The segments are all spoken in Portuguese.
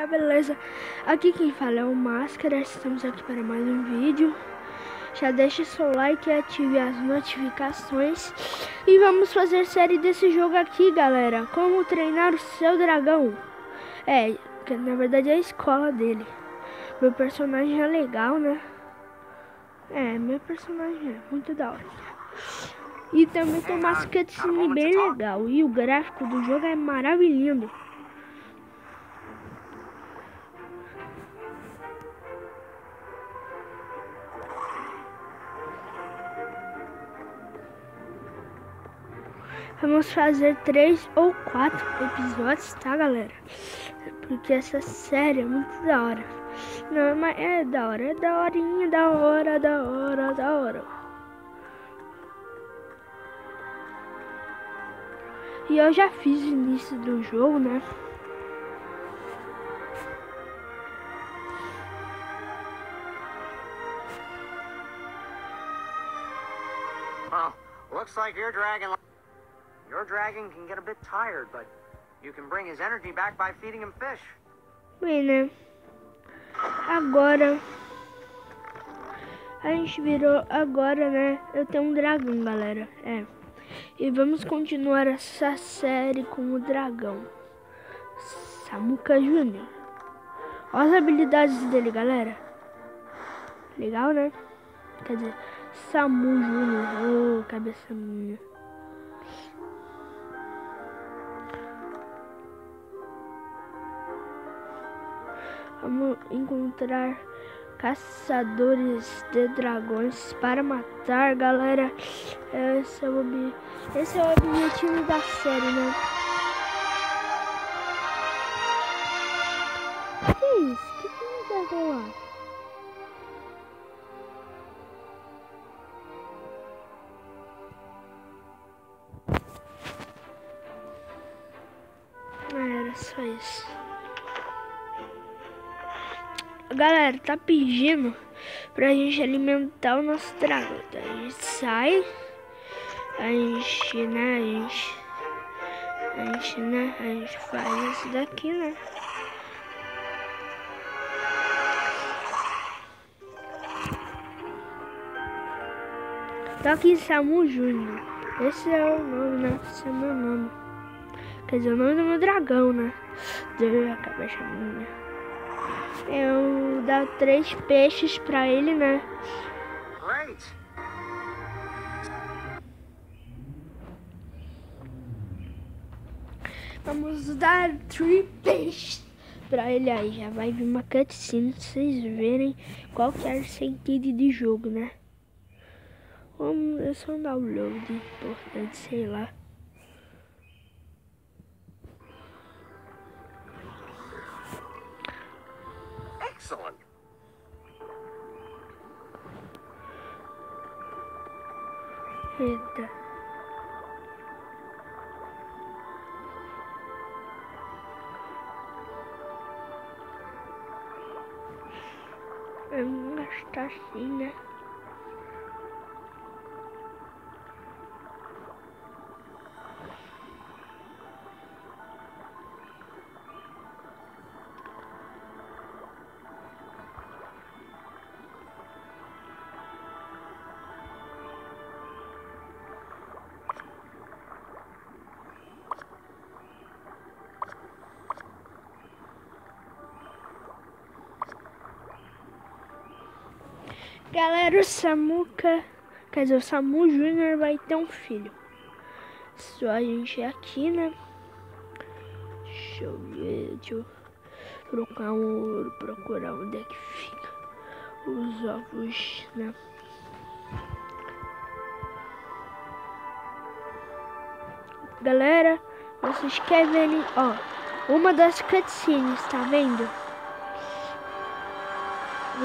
galera, beleza? Aqui quem fala é o Máscara, estamos aqui para mais um vídeo. Já deixe seu like e ative as notificações. E vamos fazer série desse jogo aqui, galera. Como treinar o seu dragão. Que na verdade é a escola dele. Meu personagem é legal, né? Meu personagem é muito da hora. E também tem uma cutscene bem legal. E o gráfico do jogo é maravilhoso. Vamos fazer 3 ou 4 episódios, tá, galera? Porque essa série é muito da hora. Não, mas é da hora, é daorinha, da hora, da hora, da hora. E eu já fiz o início do jogo, né? Well, looks like your dragon can get a bit tired, but you can bring his energy back by feeding him fish. Bem, né? Agora a gente virou, né? Eu tenho um dragão, galera. E vamos continuar essa série com o dragão Samuka Júnior. Olha as habilidades dele, galera. Legal, né? Quer dizer, Samu Júnior. Cabeça minha. Vamos encontrar caçadores de dragões para matar, galera. Esse é o objetivo da série, né? Que isso? Que vai rolar? Era só isso. Galera, tá pedindo pra gente alimentar o nosso dragão. Então, a gente sai, a gente faz isso daqui, né? Tô aqui em Samu Júnior. Esse é o nome, né? Esse é o meu nome. Quer dizer, o nome do meu dragão, né? Deu a cabeça minha. Eu dar 3 peixes pra ele, né? Great. Vamos dar 3 peixes pra ele aí. Já vai vir uma cutscene pra vocês verem qual que é o sentido de jogo, né? Vamos ver só um download importante, sei lá. Excellent. Eita. Vamos gastar assim, né? Galera, o Samuka, quer dizer, o Samu Júnior vai ter um filho. Só a gente é aqui, né? Deixa eu ver, deixa eu procurar onde é que fica os ovos, né? Galera, vocês querem verem, ó, uma das cutscenes, tá vendo?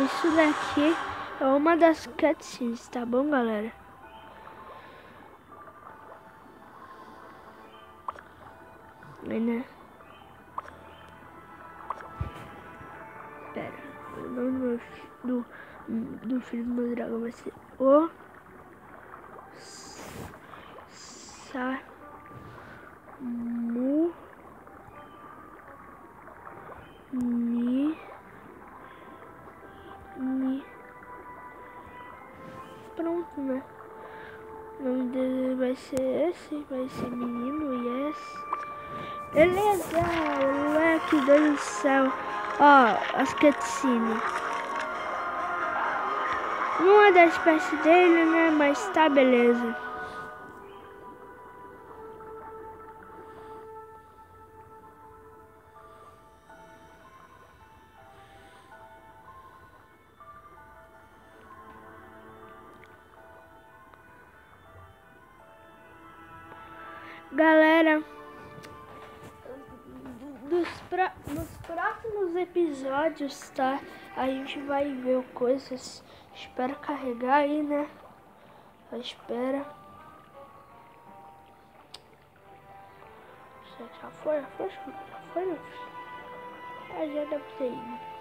Isso daqui é uma das cutscenes, tá bom, galera? Né? Pera, o nome do filho do meu dragão vai ser o Samu esse vai ser menino, yes. Beleza, moleque do céu. Ó, as cutscenes. Não é da espécie dele, né? Mas tá beleza. Galera, nos próximos episódios, tá? A gente vai ver coisas. Espera carregar aí, né? Só espera. Já foi, meu filho? Ah, já deve ter ido.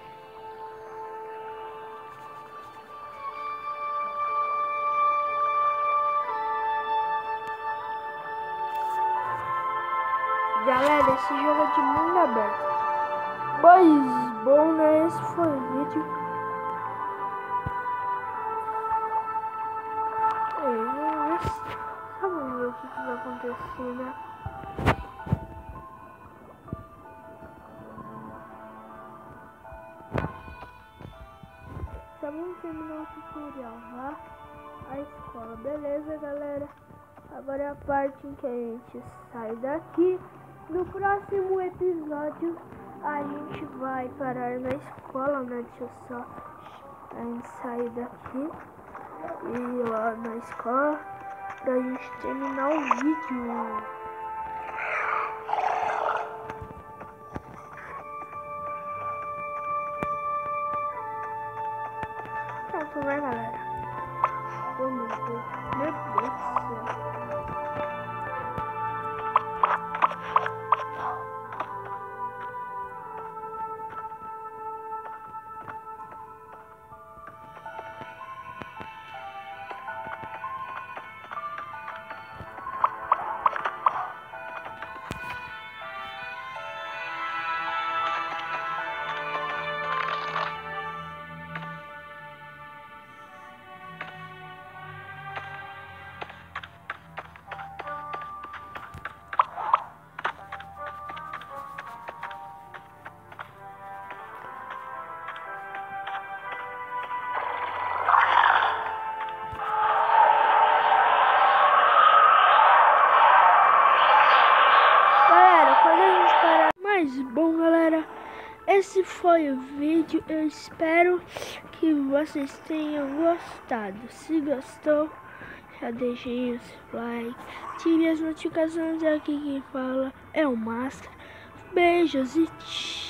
Galera, esse jogo é de mundo aberto. Mas bom, né? Esse foi o vídeo. Vamos ver o que vai acontecer, né? Tá, vamos terminar o tutorial, tá? A escola, beleza, galera? Agora é a parte em que a gente sai daqui. No próximo episódio a gente vai parar na escola, né? Deixa eu só a gente sair daqui e ir lá na escola pra gente terminar o vídeo. Pronto, né, galera? Vamos ver. Meu Deus do céu. Bom, galera, esse foi o vídeo. Eu espero que vocês tenham gostado. Se gostou, já deixem o seu like, ative as notificações. Aqui quem fala é o Máscara. Beijos e tchau.